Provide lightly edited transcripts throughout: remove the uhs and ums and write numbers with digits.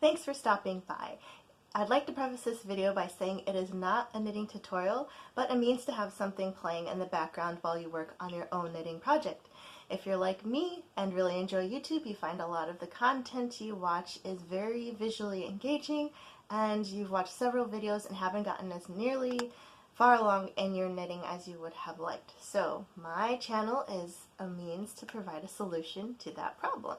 Thanks for stopping by. I'd like to preface this video by saying it is not a knitting tutorial, but a means to have something playing in the background while you work on your own knitting project. If you're like me and really enjoy YouTube, you find a lot of the content you watch is very visually engaging, and you've watched several videos and haven't gotten as nearly far along in your knitting as you would have liked. So my channel is a means to provide a solution to that problem.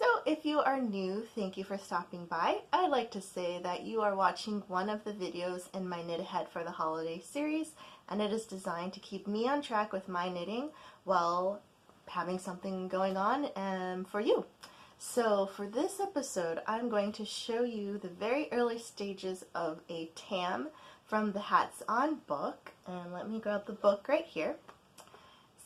So if you are new, thank you for stopping by. I'd like to say that you are watching one of the videos in my Knit Ahead for the Holiday series, and it is designed to keep me on track with my knitting while having something going on for you. So for this episode, I'm going to show you the very early stages of a tam from the Hats On book, and let me grab the book right here.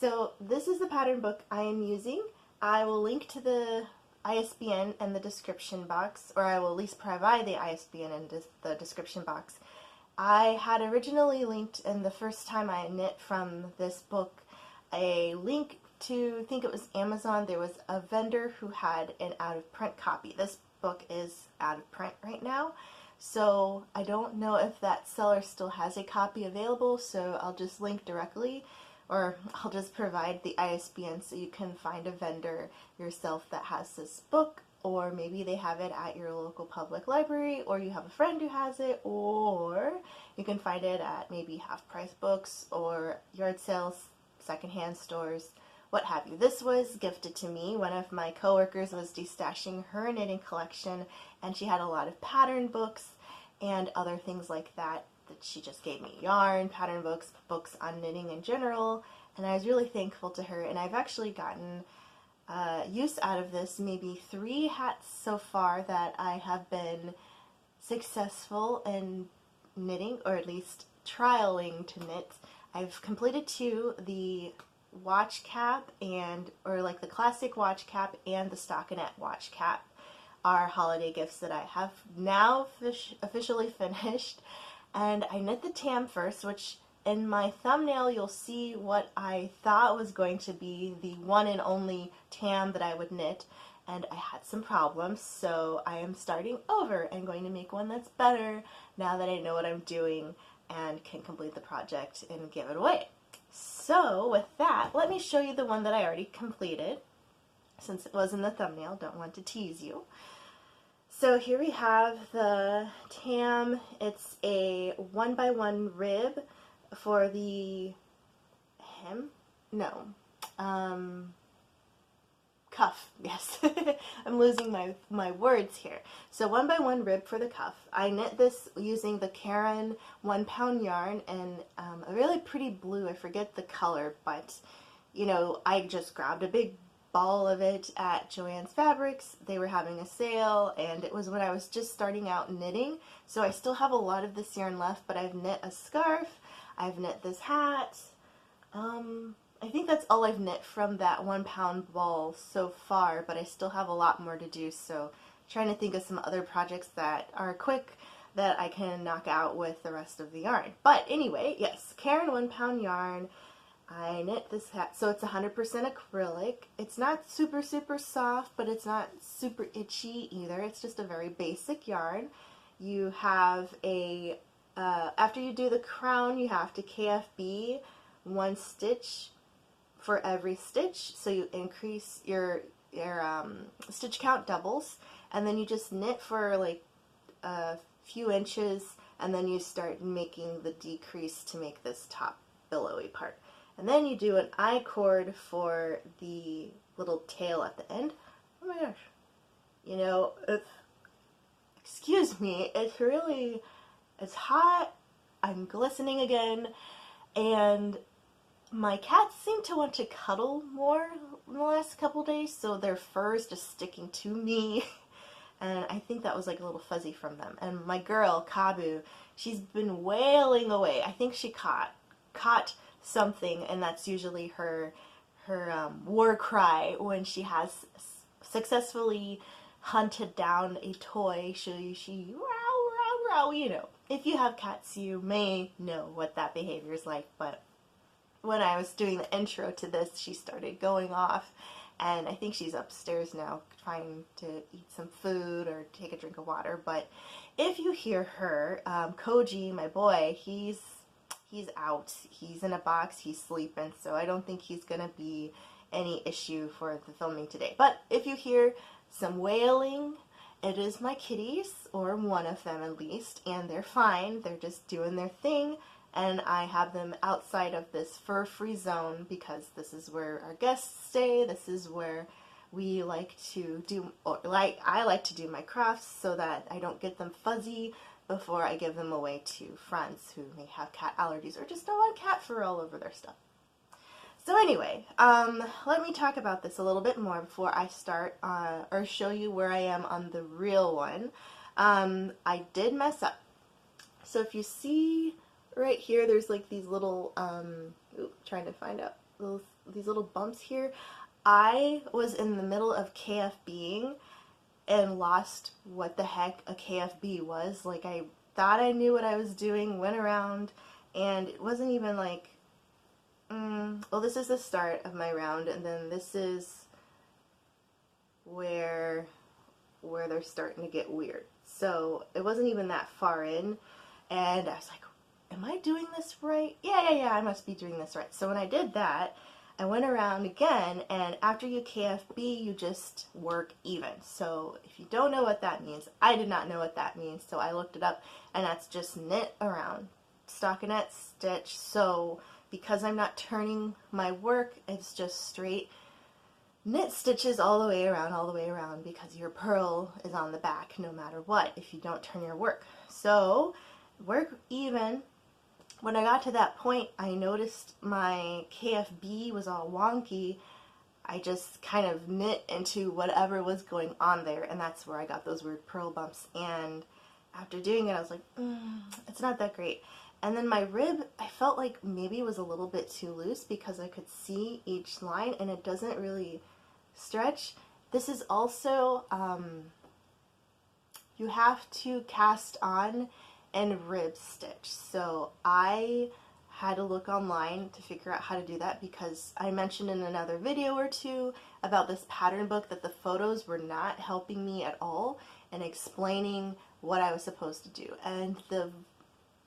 So this is the pattern book I am using. I will link to the ISBN in the description box, or I will at least provide the ISBN in the description box. I had originally linked in the first time I knit from this book a link to, I think it was Amazon. There was a vendor who had an out-of-print copy. This book is out of print right now, so I don't know if that seller still has a copy available, so I'll just link directly, or I'll just provide the ISBN so you can find a vendor yourself that has this book, or maybe they have it at your local public library, or you have a friend who has it, or you can find it at maybe half-price books or yard sales, secondhand stores, what have you. This was gifted to me. One of my coworkers was destashing her knitting collection, and she had a lot of pattern books and other things like that she just gave me. Yarn, pattern books, books on knitting in general, and I was really thankful to her, and I've actually gotten use out of this, maybe 3 hats so far that I have been successful in knitting, or at least trialing to knit. I've completed 2, the watch cap or like the classic watch cap and the stockinette watch cap are holiday gifts that I have now officially finished. And I knit the tam first, which in my thumbnail you'll see what I thought was going to be the one and only tam that I would knit, and I had some problems, so I am starting over and going to make one that's better now that I know what I'm doing and can complete the project and give it away. So with that, let me show you the one that I already completed, since it was in the thumbnail. Don't want to tease you. So here we have the tam. It's a 1x1 rib for the hem? No. Cuff, yes. I'm losing my words here. So 1x1 rib for the cuff. I knit this using the Caron 1-pound yarn and a really pretty blue. I forget the color, but you know, I just grabbed a big ball of it at Joann's Fabrics. They were having a sale, and it was when I was just starting out knitting, so I still have a lot of this yarn left, but I've knit a scarf, I've knit this hat. I think that's all I've knit from that 1-pound ball so far, but I still have a lot more to do, so trying to think of some other projects that are quick that I can knock out with the rest of the yarn. But anyway, yes, Caron 1-pound yarn. I knit this hat, so it's 100% acrylic. It's not super soft, but it's not super itchy either. It's just a very basic yarn. You have a, after you do the crown, you have to KFB 1 stitch for every stitch, so you increase your stitch count doubles, and then you just knit for like a few inches, and then you start making the decrease to make this top billowy part. And then you do an I-cord for the little tail at the end. Oh my gosh. You know, excuse me, it's hot, I'm glistening again, and my cats seem to want to cuddle more in the last couple days, so their fur is just sticking to me, and I think that was like a little fuzzy from them. And my girl, Kabu, she's been wailing away. I think she caught something, and that's usually her war cry when she has successfully hunted down a toy. She row row row. You know, if you have cats, you may know what that behavior is like. But when I was doing the intro to this, she started going off, and I think she's upstairs now trying to eat some food or take a drink of water. But if you hear her, Koji, my boy, he's out. He's in a box, he's sleeping, so I don't think he's gonna be any issue for the filming today. But if you hear some wailing, it is my kitties, or one of them at least, and they're fine. They're just doing their thing, and I have them outside of this fur-free zone because this is where our guests stay. This is where we like to do, or I like to do my crafts so that I don't get them fuzzy before I give them away to friends who may have cat allergies or just don't want cat fur all over their stuff. So anyway, let me talk about this a little bit more before I start, or show you where I am on the real one. I did mess up. So if you see right here, there's like these little, trying to find out, these little bumps here. I was in the middle of KFBing and lost what the heck a KFB was. Like, I thought I knew what I was doing, went around, and it wasn't even like, well, this is the start of my round, and then this is where they're starting to get weird. So it wasn't even that far in, and I was like, am I doing this right? Yeah, I must be doing this right. So when I did that, I went around again, and after you KFB, you just work even. So if you don't know what that means, I did not know what that means, so I looked it up, and that's just knit around, stockinette stitch. So because I'm not turning my work, it's just straight knit stitches all the way around, because your purl is on the back no matter what if you don't turn your work. So work even. When I got to that point, I noticed my KFB was all wonky. I just kind of knit into whatever was going on there, and that's where I got those weird purl bumps. And after doing it, I was like, it's not that great. And then my rib, I felt like maybe it was a little bit too loose because I could see each line and it doesn't really stretch. This is also, you have to cast on and rib stitch. So I had to look online to figure out how to do that because I mentioned in another video or two about this pattern book that the photos were not helping me at all and explaining what I was supposed to do. And the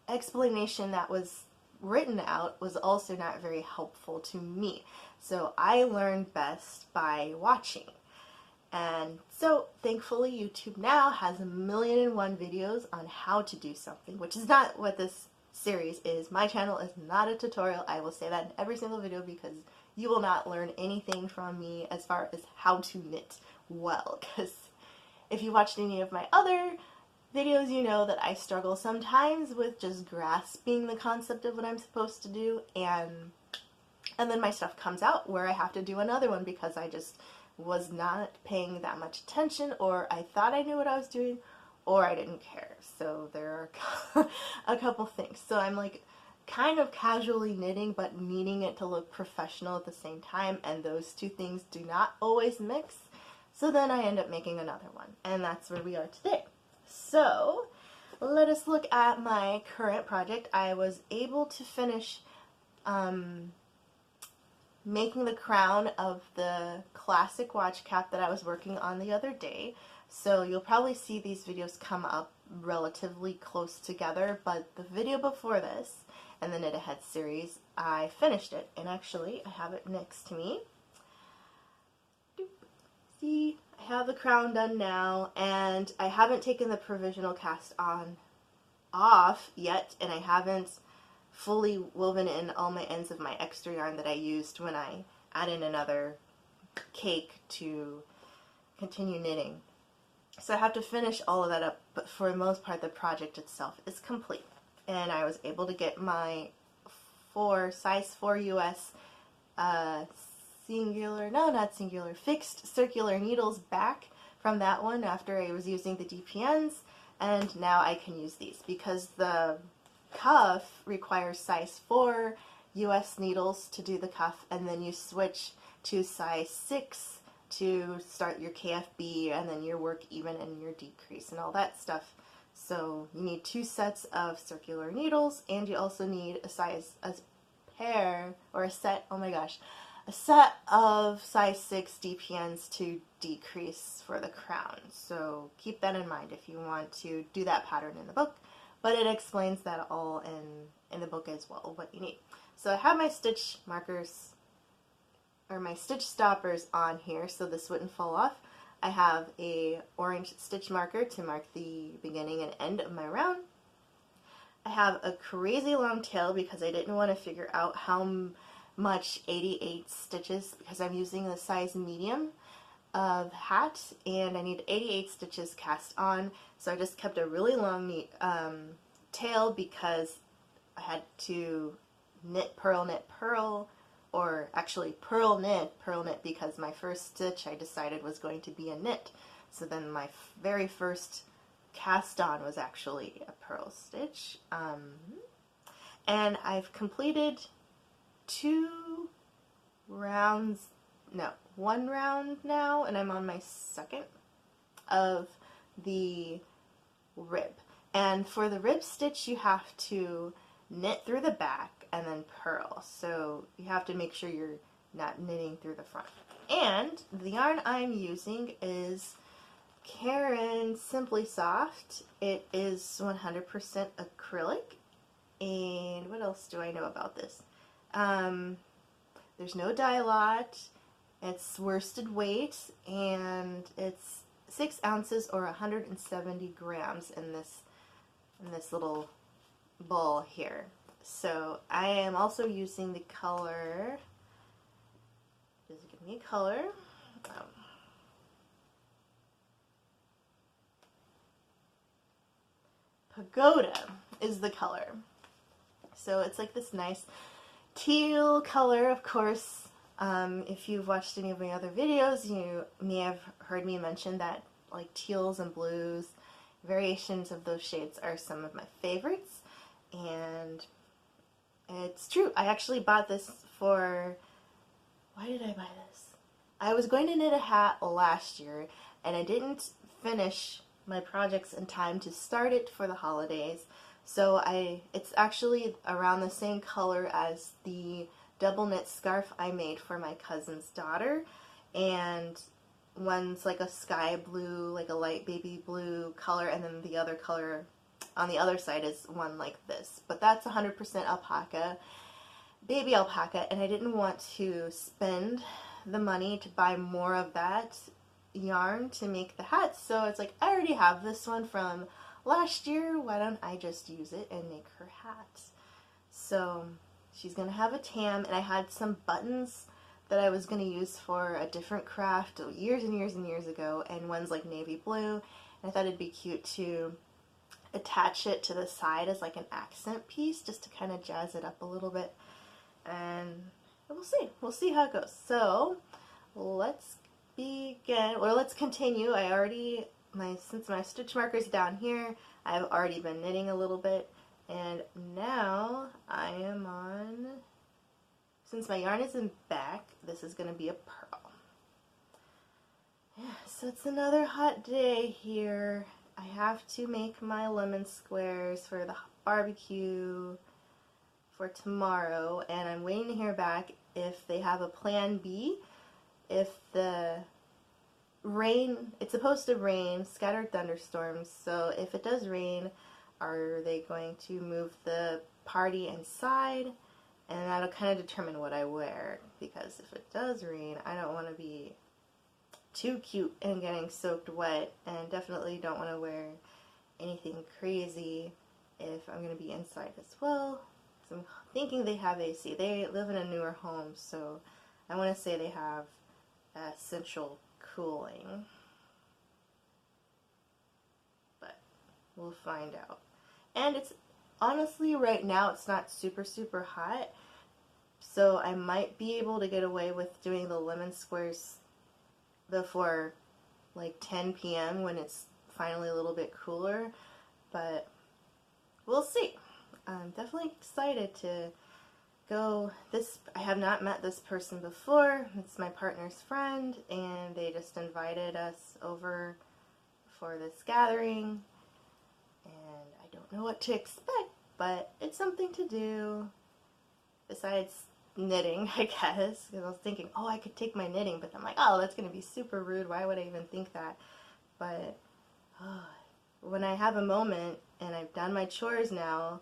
explanation that was written out was also not very helpful to me. So I learned best by watching. And so thankfully YouTube now has 1,000,001 videos on how to do something, which is not what this series is. My channel is not a tutorial. I will say that in every single video because you will not learn anything from me as far as how to knit well, because if you watched any of my other videos, you know that I struggle sometimes with just grasping the concept of what I'm supposed to do, and then my stuff comes out where I have to do another one because I just was not paying that much attention, or I thought I knew what I was doing, or I didn't care. So there are a couple things. So I'm like kind of casually knitting but needing it to look professional at the same time, and those two things do not always mix. So then I end up making another one, and that's where we are today. So let us look at my current project. I was able to finish making the crown of the classic watch cap that I was working on the other day. So you'll probably see these videos come up relatively close together, but the video before this and the Knit Ahead series, I finished it, and actually I have it next to me. See, I have the crown done now, and I haven't taken the provisional cast on off yet, and I haven't fully woven in all my ends of my extra yarn that I used when I added another cake to continue knitting. So I have to finish all of that up, but for the most part the project itself is complete. And I was able to get my size 4 US fixed circular needles back from that one after I was using the DPNs, and now I can use these because the cuff requires size 4 US needles to do the cuff, and then you switch to size 6 to start your KFB, and then your work even and your decrease and all that stuff. So you need 2 sets of circular needles, and you also need a pair or a set, oh my gosh, a set of size 6 DPNs to decrease for the crown. So keep that in mind if you want to do that pattern in the book, but it explains that all in the book as well, what you need. So I have my stitch markers, or my stitch stoppers on here so this wouldn't fall off. I have a orange stitch marker to mark the beginning and end of my round. I have a crazy long tail because I didn't want to figure out how much 88 stitches, because I'm using the size medium of hat and I need 88 stitches cast on, so I just kept a really long tail because I had to knit, purl, or actually purl knit because my first stitch I decided was going to be a knit. So then my very first cast on was actually a purl stitch. And I've completed one round now, and I'm on my second of the rib. And for the rib stitch you have to knit through the back and then purl, so you have to make sure you're not knitting through the front. And the yarn I'm using is Caron Simply Soft. It is 100% acrylic. And what else do I know about this? There's no dye lot. It's worsted weight, and it's 6 ounces or 170 grams in this little ball here. So I am also using the color, does it give me a color? Pagoda is the color. So it's like this nice teal color. Of course, if you've watched any of my other videos, you may have heard me mention that like teals and blues, variations of those shades are some of my favorites. And it's true. I actually bought this for, why did I buy this? I was going to knit a hat last year and I didn't finish my projects in time to start it for the holidays. So it's actually around the same color as the double knit scarf I made for my cousin's daughter. And one's like a sky blue, like a light baby blue color, and then the other color on the other side is one like this. But that's 100% alpaca, baby alpaca, and I didn't want to spend the money to buy more of that yarn to make the hat, so it's like, I already have this one from last year, why don't I just use it and make her hat? So she's gonna have a tam, and I had some buttons that I was gonna use for a different craft years and years and years ago, and one's like navy blue, and I thought it'd be cute to attach it to the side as like an accent piece just to kind of jazz it up a little bit, and we'll see how it goes. So let's begin, or let's continue. Since my stitch marker is down here, I've already been knitting a little bit, and now I am on, since my yarn is in back, this is going to be a purl. Yeah, so it's another hot day here. I have to make my lemon squares for the barbecue for tomorrow, and I'm waiting to hear back if they have a plan B. If the rain, it's supposed to rain, scattered thunderstorms, so if it does rain, are they going to move the party inside? And that'll kind of determine what I wear, because if it does rain, I don't want to be too cute and getting soaked wet, and definitely don't want to wear anything crazy if I'm going to be inside as well. So I'm thinking they have AC. They live in a newer home, so I want to say they have central cooling, but we'll find out. And it's honestly, right now it's not super hot, so I might be able to get away with doing the lemon squares before like 10 p.m. when it's finally a little bit cooler, but we'll see. I'm definitely excited to go. I have not met this person before. It's my partner's friend, and they just invited us over for this gathering, and I don't know what to expect, but it's something to do. Besides, knitting, I guess, because I was thinking, oh, I could take my knitting, but I'm like, oh, that's going to be super rude. Why would I even think that? But oh, when I have a moment and I've done my chores now,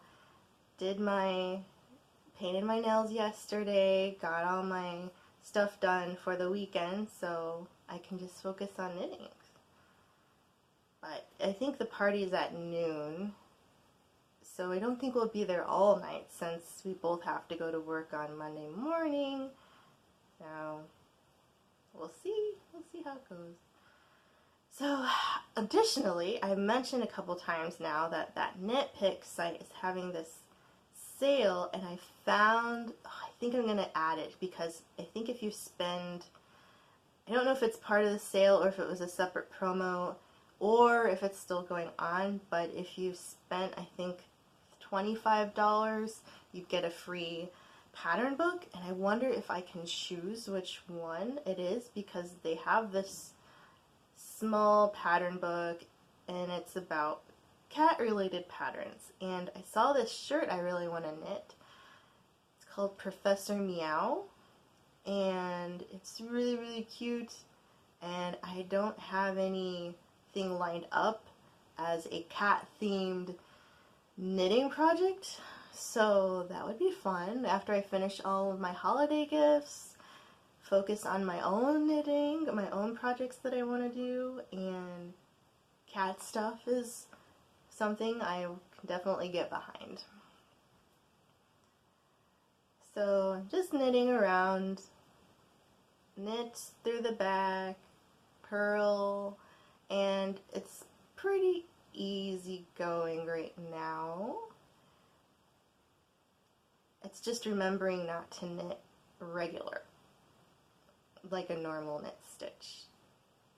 painted my nails yesterday, got all my stuff done for the weekend, so I can just focus on knitting. But I think the party is at noon, so I don't think we'll be there all night since we both have to go to work on Monday morning. So we'll see how it goes. So additionally, I've mentioned a couple times now that Knit Pick site is having this sale, and I think I'm going to add it because I think if you spend, I don't know if it's part of the sale or if it was a separate promo or if it's still going on, but if you spent, I think, $25, you get a free pattern book, and I wonder if I can choose which one it is because they have this small pattern book and it's about cat related patterns, and I saw this shirt I really want to knit. It's called Professor Meow, and it's really cute, and I don't have anything lined up as a cat themed knitting project, so that would be fun after I finish all of my holiday gifts, focus on my own knitting, my own projects that I want to do, and cat stuff is something I can definitely get behind. So I'm just knitting around, knit through the back, purl, and it's pretty easy going right now. It's just remembering not to knit regular, like a normal knit stitch.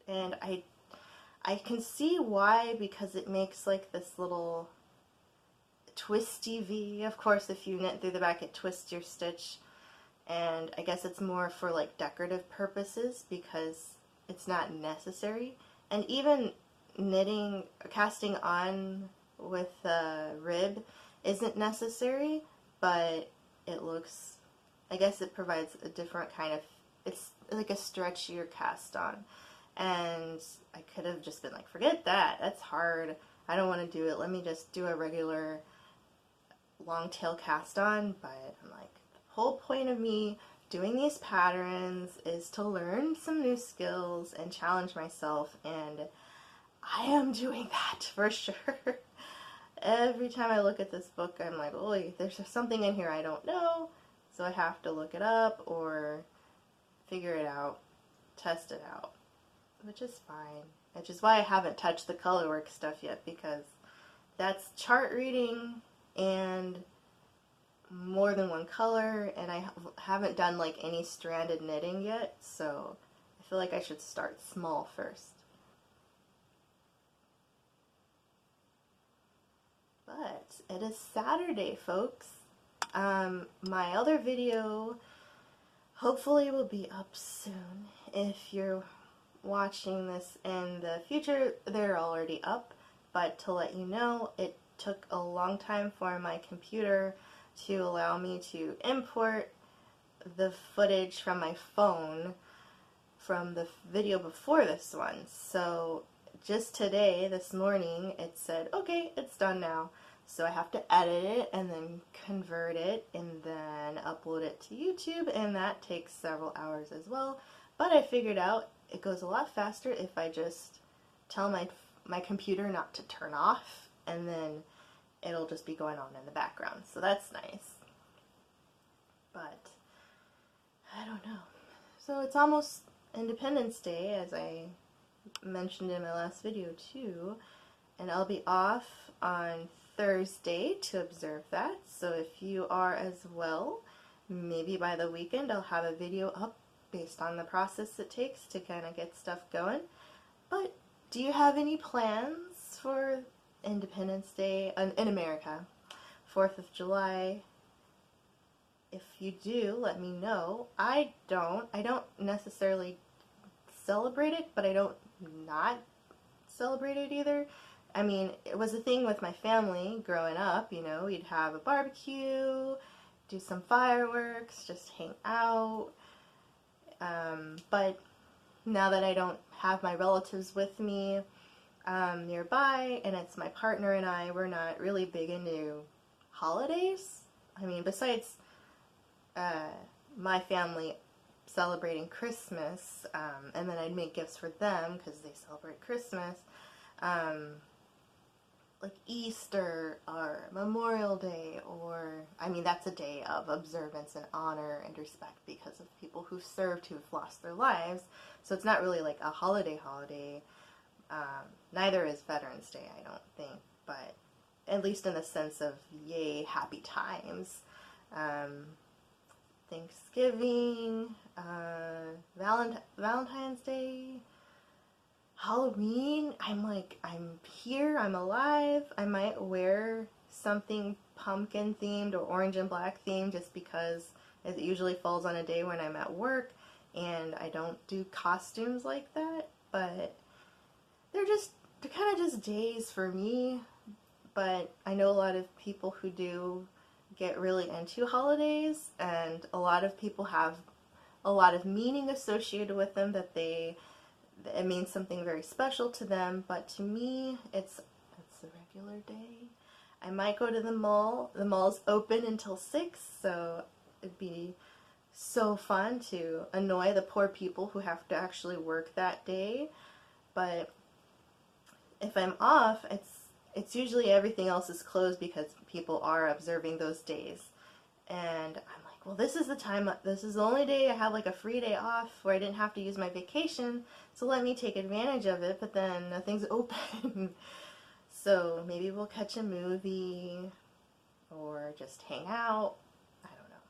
And I can see why, because it makes like this little twisty V. Of course, if you knit through the back, it twists your stitch, and I guess it's more for like decorative purposes because it's not necessary. And even casting on with a rib isn't necessary, but it looks, I guess it provides a different kind of, it's like a stretchier cast on. And I could have just been like, forget that, that's hard, I don't want to do it, let me just do a regular long tail cast on. But I'm like, the whole point of me doing these patterns is to learn some new skills and challenge myself, and I am doing that for sure. Every time I look at this book, I'm like, oh, there's something in here I don't know, so I have to look it up or figure it out, test it out, which is fine. Which is why I haven't touched the colorwork stuff yet, because that's chart reading and more than one color, and I haven't done like any stranded knitting yet, so I feel like I should start small first. But it is Saturday, folks. My other video hopefully will be up soon. If you're watching this in the future, they're already up, but to let you know, it took a long time for my computer to allow me to import the footage from my phone from the video before this one. So just today, this morning, it said, okay, it's done now. So I have to edit it and then convert it and then upload it to YouTube, and that takes several hours as well. But I figured out it goes a lot faster if I just tell my computer not to turn off, and then it'll just be going on in the background. So that's nice. But I don't know. So it's almost Independence Day, as I mentioned in my last video too, and I'll be off on Thursday to observe that. So if you are as well, maybe by the weekend I'll have a video up based on the process it takes to kind of get stuff going. But do you have any plans for Independence Day in America, 4th of July? If you do, let me know. I don't necessarily celebrate it, but I don't not celebrate it either. I mean, it was a thing with my family growing up, you know, we'd have a barbecue, do some fireworks, just hang out. But now that I don't have my relatives with me nearby, and it's my partner and I, we're not really big into holidays. I mean, besides my family celebrating Christmas, and then I'd make gifts for them because they celebrate Christmas, like Easter or Memorial Day, or, I mean, that's a day of observance and honor and respect because of people who've served, who've lost their lives. So it's not really like a holiday. Neither is Veterans Day, I don't think, but at least in the sense of yay, happy times. Thanksgiving, Valentine's Day, Halloween, I'm here, I'm alive. I might wear something pumpkin themed or orange and black themed just because it usually falls on a day when I'm at work and I don't do costumes like that, but they're kind of just days for me. But I know a lot of people who do get really into holidays, and a lot of people have a lot of meaning associated with them, that it means something very special to them. But to me, it's a regular day. I might go to the mall. The mall's open until 6, so it'd be so fun to annoy the poor people who have to actually work that day. But if I'm off, it's usually everything else is closed because people are observing those days. And I'm like, well, this is the only day I have like a free day off where I didn't have to use my vacation, so let me take advantage of it, but then nothing's open. So maybe we'll catch a movie or just hang out. I don't know.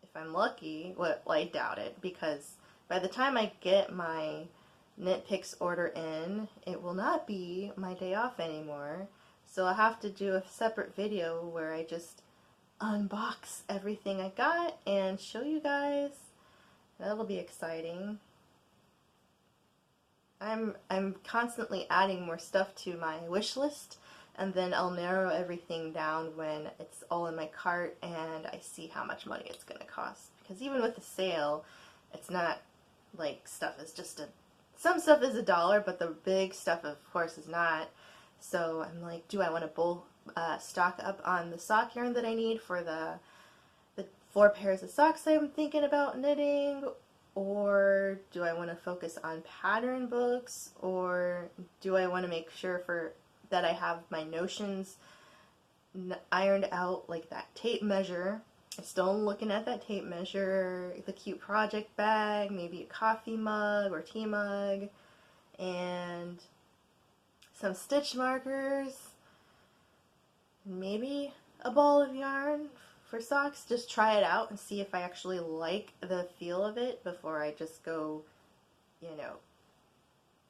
If I'm lucky, well, I doubt it, because by the time I get my knit picks order in, it will not be my day off anymore. So I'll have to do a separate video where I just unbox everything I got and show you guys. That'll be exciting. I'm constantly adding more stuff to my wish list, and then I'll narrow everything down when it's all in my cart and I see how much money it's going to cost. Because even with the sale, it's not like some stuff is $1, but the big stuff, of course, is not. So I'm like, do I want to stock up on the sock yarn that I need for the 4 pairs of socks I'm thinking about knitting? Or do I want to focus on pattern books? Or do I want to make sure that I have my notions ironed out, like that tape measure? I'm still looking at that tape measure, the cute project bag, maybe a coffee mug or tea mug, and some stitch markers, maybe a ball of yarn for socks. Just try it out and see if I actually like the feel of it before I just go,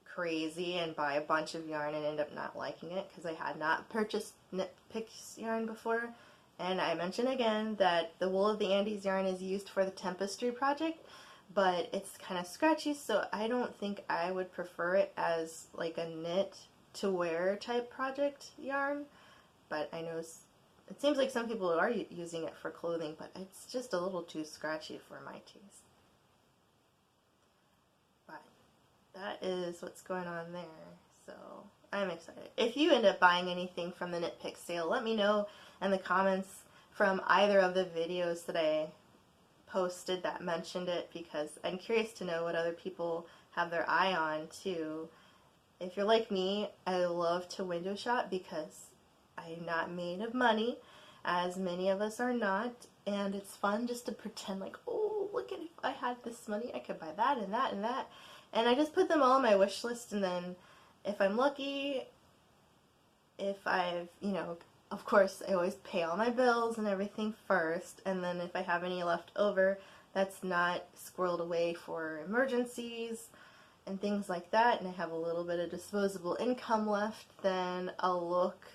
crazy and buy a bunch of yarn and end up not liking it, because I had not purchased Knit Picks yarn before. And I mention again that the Wool of the Andes yarn is used for the Tempestry project, but it's kind of scratchy, so I don't think I would prefer it as like a knit to wear type project yarn. But I know it seems like some people are using it for clothing, but it's just a little too scratchy for my taste. But that is what's going on there, so I'm excited. If you end up buying anything from the Knit Pick sale, let me know in the comments from either of the videos that I posted that mentioned it, because I'm curious to know what other people have their eye on too. If you're like me, I love to window shop because I'm not made of money, as many of us are not, and it's fun just to pretend like, oh, look at, if I had this money, I could buy that and that and that. And I just put them all on my wish list, and then if I'm lucky, if I've, of course, I always pay all my bills and everything first, and then if I have any left over that's not squirreled away for emergencies and things like that, and I have a little bit of disposable income left, then I'll look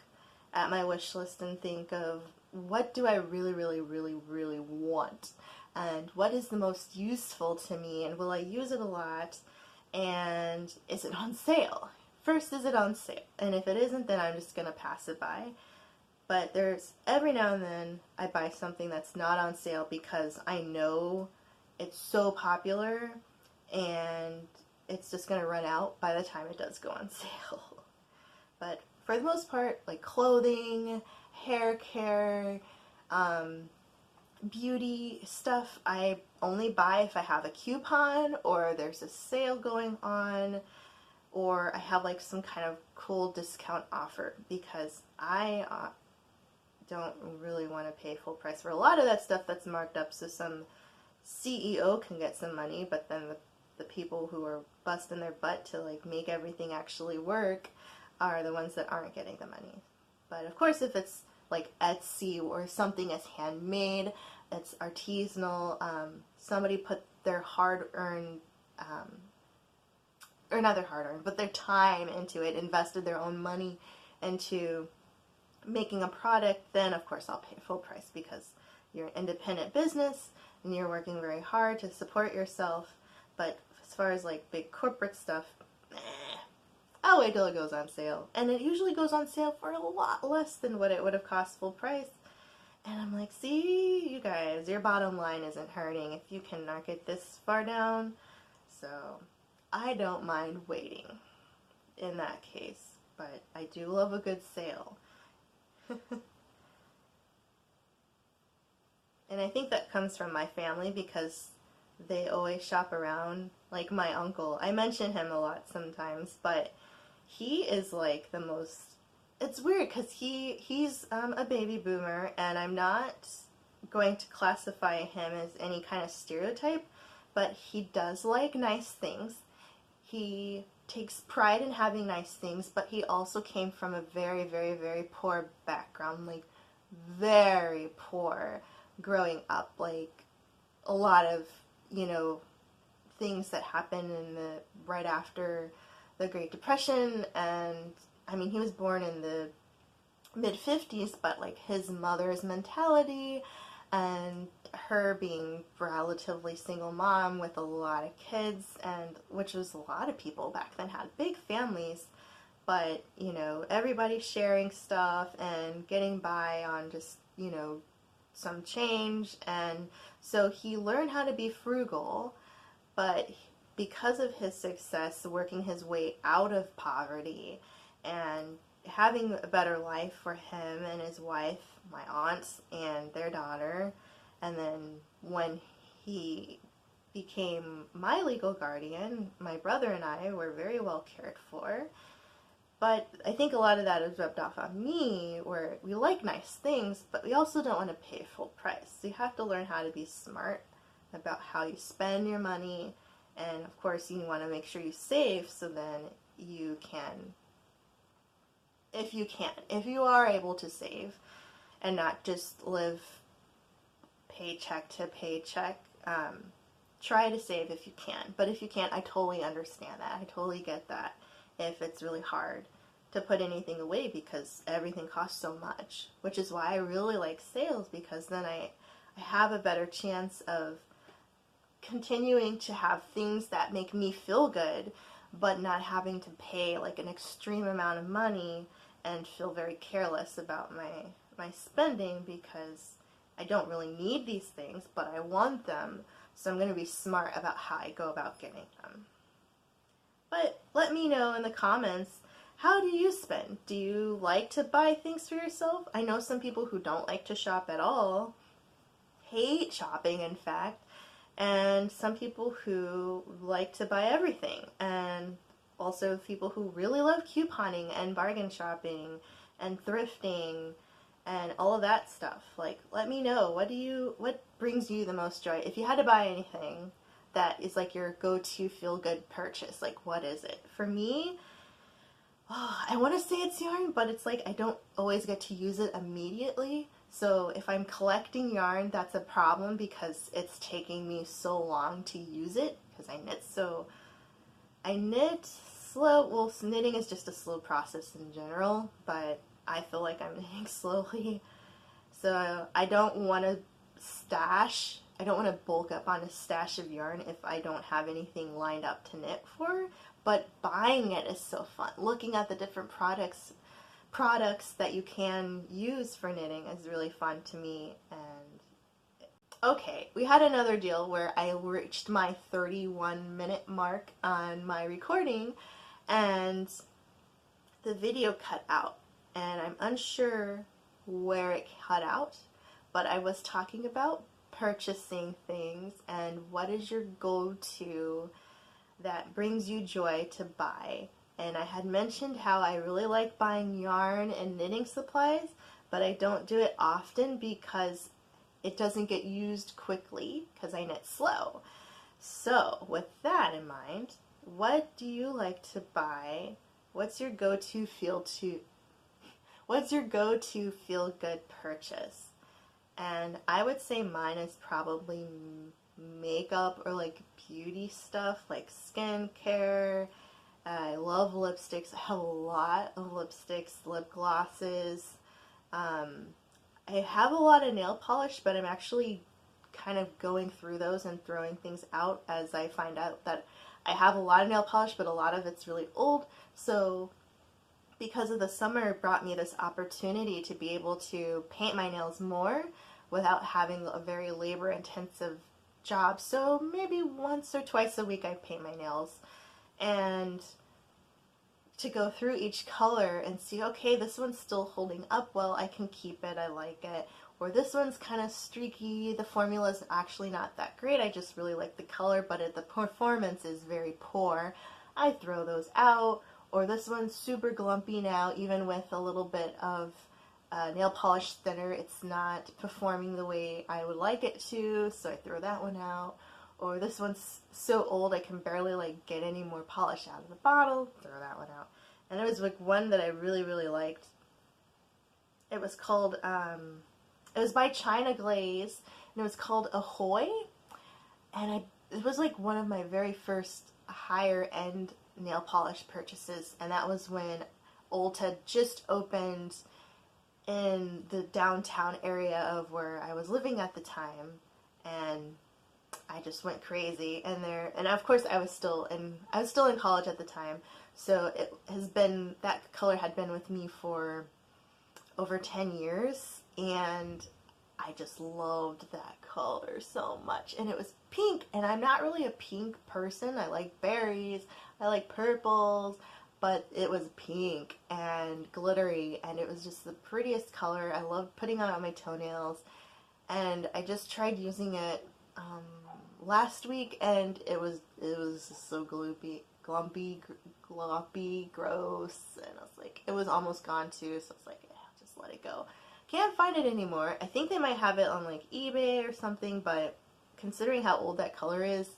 at my wish list and think of, what do I really, really, really, really want? And what is the most useful to me? And will I use it a lot? And is it on sale? First, is it on sale? And if it isn't, then I'm just going to pass it by. But there's every now and then I buy something that's not on sale because I know it's so popular and it's just going to run out by the time it does go on sale. But for the most part, like clothing, hair care, beauty stuff, I only buy if I have a coupon or there's a sale going on or I have like some kind of cool discount offer, because I don't really want to pay full price for a lot of that stuff that's marked up so some CEO can get some money, but then the people who are busting their butt to like make everything actually work are the ones that aren't getting the money. But of course, if it's like Etsy or something that's handmade, it's artisanal, somebody put their hard-earned, or not their hard-earned, but their time into it, invested their own money into making a product, then of course I'll pay full price because you're an independent business and you're working very hard to support yourself. But as far as like big corporate stuff, I'll wait till it goes on sale. And it usually goes on sale for a lot less than what it would have cost full price. And I'm like, see, you guys, your bottom line isn't hurting if you can knock it this far down. So I don't mind waiting in that case. But I do love a good sale. And I think that comes from my family because they always shop around. Like my uncle, I mention him a lot sometimes, but he is like the most, it's weird because he's a baby boomer, and I'm not going to classify him as any kind of stereotype, but he does like nice things. He takes pride in having nice things, but he also came from a very, very, very poor background, like very poor growing up, like a lot of, things that happened right after the Great Depression. And I mean, he was born in the mid-50s, but like his mother's mentality and her being relatively single mom with a lot of kids, and which was a lot of people back then had big families, but everybody sharing stuff and getting by on just some change. And so he learned how to be frugal, but because of his success working his way out of poverty and having a better life for him and his wife, my aunts, and their daughter, and then when he became my legal guardian, my brother and I were very well cared for. But I think a lot of that is rubbed off on me, where we like nice things, but we also don't want to pay full price. So you have to learn how to be smart about how you spend your money, and of course you want to make sure you save so then you can, if you are able to save and not just live paycheck to paycheck, try to save if you can. But if you can't, I totally understand that. I totally get that. If it's really hard to put anything away because everything costs so much, which is why I really like sales, because then I have a better chance of continuing to have things that make me feel good, but not having to pay like an extreme amount of money and feel very careless about my spending because I don't really need these things, but I want them, so I'm going to be smart about how I go about getting them. But let me know in the comments, how do you spend? Do you like to buy things for yourself? I know some people who don't like to shop at all, hate shopping in fact, and some people who like to buy everything, and also people who really love couponing and bargain shopping and thrifting and all of that stuff. Like, let me know, what brings you the most joy? If you had to buy anything that is like your go-to feel-good purchase, like what is it? For me, I want to say it's yarn, but it's like I don't always get to use it immediately. So if I'm collecting yarn, that's a problem because it's taking me so long to use it because I knit slow. Well, knitting is just a slow process in general, but I feel like I'm knitting slowly. So I don't want to bulk up on a stash of yarn if I don't have anything lined up to knit for, but buying it is so fun. Looking at the different products that you can use for knitting is really fun to me. And okay, we had another deal where I reached my 31-minute mark on my recording and the video cut out, and I'm unsure where it cut out, but I was talking about purchasing things and what is your go-to that brings you joy to buy. And I had mentioned how I really like buying yarn and knitting supplies, but I don't do it often because it doesn't get used quickly because I knit slow. So with that in mind, what do you like to buy? What's your go-to feel-good purchase? And I would say mine is probably makeup or like beauty stuff, like skincare. I love lipsticks. I have a lot of lipsticks, lip glosses. I have a lot of nail polish, but I'm actually kind of going through those and throwing things out as I find out that I have a lot of nail polish, but a lot of it's really old. So because of the summer, it brought me this opportunity to be able to paint my nails more without having a very labor-intensive job. So maybe once or twice a week I paint my nails. And to go through each color and see, okay, this one's still holding up well, I can keep it, I like it. Or this one's kind of streaky, the formula's actually not that great, I just really like the color, but the performance is very poor. I throw those out. Or this one's super glumpy now, even with a little bit of nail polish thinner, it's not performing the way I would like it to, so I throw that one out. Or this one's so old I can barely like get any more polish out of the bottle, throw that one out. And there was like one that I really, really liked. It was called, it was by China Glaze, and it was called Ahoy. And it was like one of my very first higher end nail polish purchases, and that was when Ulta just opened in the downtown area of where I was living at the time, and I just went crazy in there. And of course I was still in college at the time, so that color had been with me for over 10 years, and I just loved that color so much. And it was pink, and I'm not really a pink person. I like berries, I like purples, but it was pink and glittery, and it was just the prettiest color. I loved putting it on my toenails, and I just tried using it last week, and it was just so glumpy, gross, and I was like, it was almost gone too, so I was like, yeah, just let it go. Can't find it anymore. I think they might have it on like eBay or something, but considering how old that color is,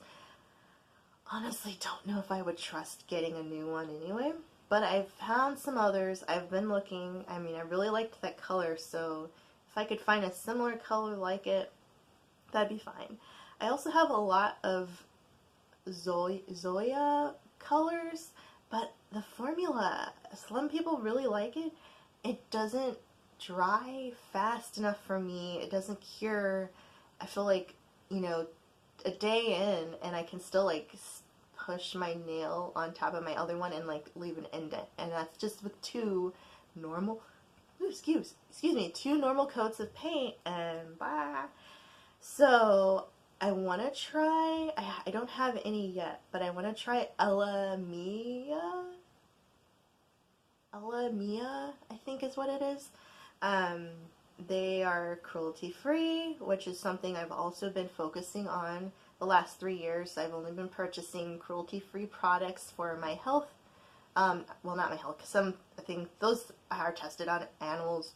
honestly don't know if I would trust getting a new one anyway. But I've found some others. I've been looking. I mean, I really liked that color, so if I could find a similar color like it, that'd be fine. I also have a lot of Zoya colors, but the formula, some people really like it. It doesn't dry fast enough for me. It doesn't cure. I feel like, you know, a day in and I can still like push my nail on top of my other one and like leave an indent, and that's just with two normal coats of paint, and blah. So I want to try, I don't have any yet, but I want to try Ella Mia, I think is what it is. They are cruelty-free, which is something I've also been focusing on the last 3 years. I've only been purchasing cruelty-free products for my health. Well, not my health, because I think those are tested on animals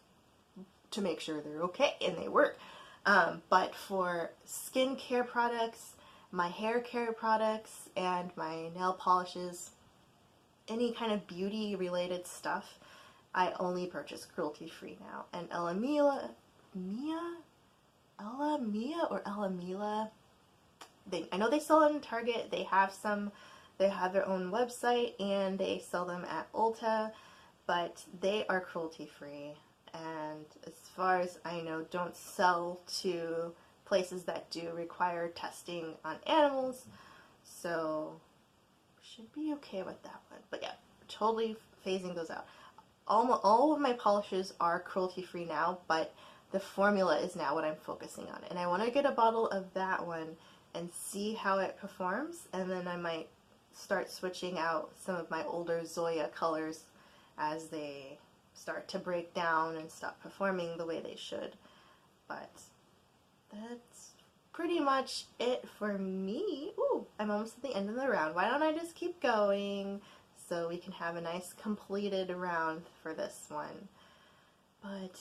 to make sure they're okay and they work. But for skincare products, my hair care products, and my nail polishes, any kind of beauty-related stuff, I only purchase cruelty-free now. And Ella Mila, I know they sell it in Target. They have their own website, and they sell them at Ulta, but they are cruelty-free. And as far as I know, don't sell to places that do require testing on animals, so should be okay with that one. But yeah, totally phasing those out. all of my polishes are cruelty-free now, but the formula is now what I'm focusing on. And I want to get a bottle of that one and see how it performs, and then I might start switching out some of my older Zoya colors as they start to break down and stop performing the way they should. But that's pretty much it for me. Ooh, I'm almost at the end of the round. Why don't I just keep going so we can have a nice completed round for this one. But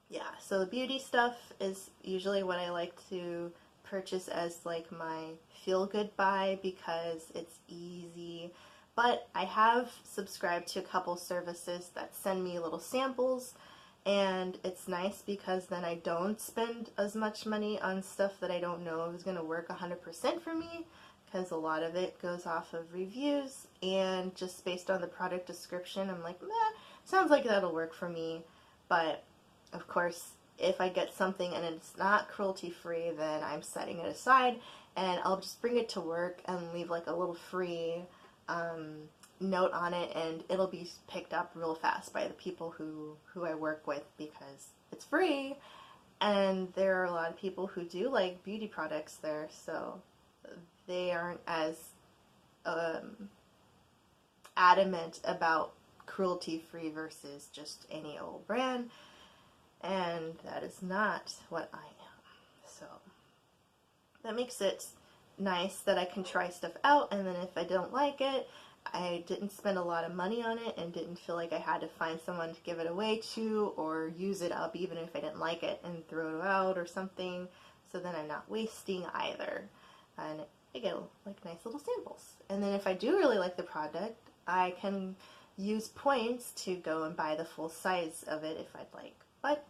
yeah, so the beauty stuff is usually what I like to purchase as like my feel-good buy because it's easy. But I have subscribed to a couple services that send me little samples, and it's nice because then I don't spend as much money on stuff that I don't know is going to work 100% for me, because a lot of it goes off of reviews, and just based on the product description, I'm like, meh, sounds like that'll work for me. But of course, if I get something and it's not cruelty-free, then I'm setting it aside, and I'll just bring it to work and leave like a little free note on it, and it'll be picked up real fast by the people who I work with because it's free, and there are a lot of people who do like beauty products there, so they aren't as adamant about cruelty-free versus just any old brand, and that is not what I am. So that makes it nice that I can try stuff out, and then if I don't like it, I didn't spend a lot of money on it and didn't feel like I had to find someone to give it away to or use it up even if I didn't like it and throw it out or something, so then I'm not wasting either. And I get like nice little samples. And then if I do really like the product, I can use points to go and buy the full size of it if I'd like. But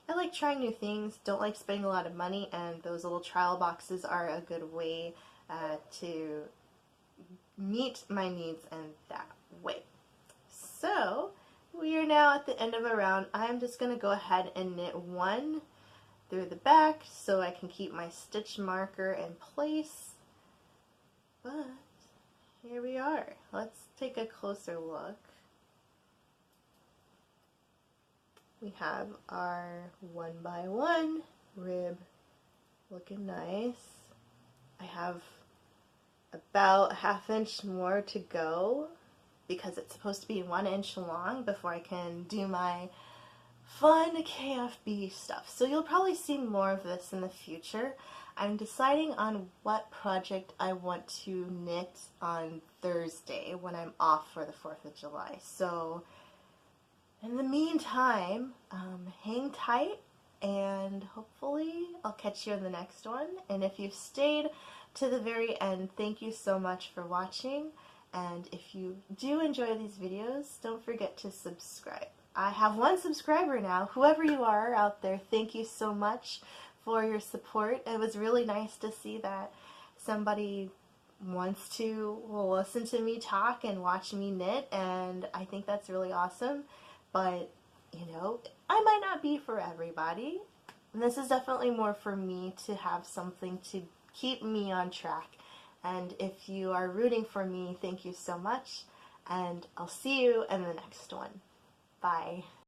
I like trying new things, don't like spending a lot of money, and those little trial boxes are a good way to meet my needs in that way. So we are now at the end of a round. I'm just going to go ahead and knit one through the back so I can keep my stitch marker in place. But here we are. Let's take a closer look. We have our 1x1 rib looking nice. I have about a ½ inch more to go because it's supposed to be 1 inch long before I can do my fun KFB stuff. So you'll probably see more of this in the future. I'm deciding on what project I want to knit on Thursday when I'm off for the 4th of July. So in the meantime, hang tight, and hopefully I'll catch you in the next one. And if you've stayed to the very end, thank you so much for watching. And if you do enjoy these videos, don't forget to subscribe. I have 1 subscriber now. Whoever you are out there, thank you so much for your support. It was really nice to see that somebody wants to listen to me talk and watch me knit, and I think that's really awesome. But, you know, I might not be for everybody. And this is definitely more for me to have something to keep me on track. And if you are rooting for me, thank you so much. And I'll see you in the next one. Bye.